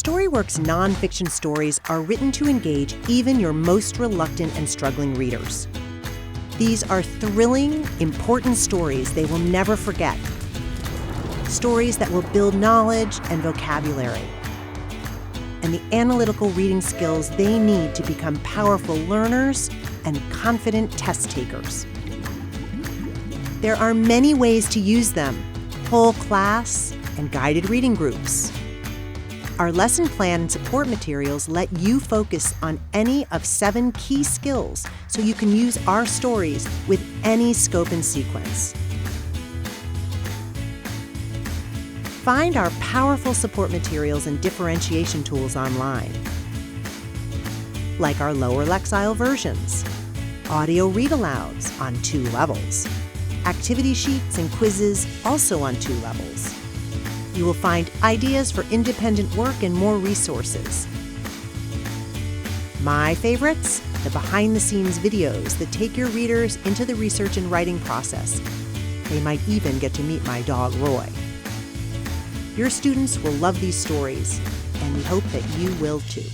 Storyworks nonfiction stories are written to engage even your most reluctant and struggling readers. These are thrilling, important stories they will never forget. Stories that will build knowledge and vocabulary, and the analytical reading skills they need to become powerful learners and confident test takers. There are many ways to use them: whole class and guided reading groups. Our lesson plan and support materials let you focus on any of 7 key skills so you can use our stories with any scope and sequence. Find our powerful support materials and differentiation tools online, like our lower Lexile versions, audio read-alouds on 2 levels, activity sheets and quizzes also on 2 levels. You will find ideas for independent work and more resources. My favorites? The behind-the-scenes videos that take your readers into the research and writing process. They might even get to meet my dog, Roy. Your students will love these stories, and we hope that you will too.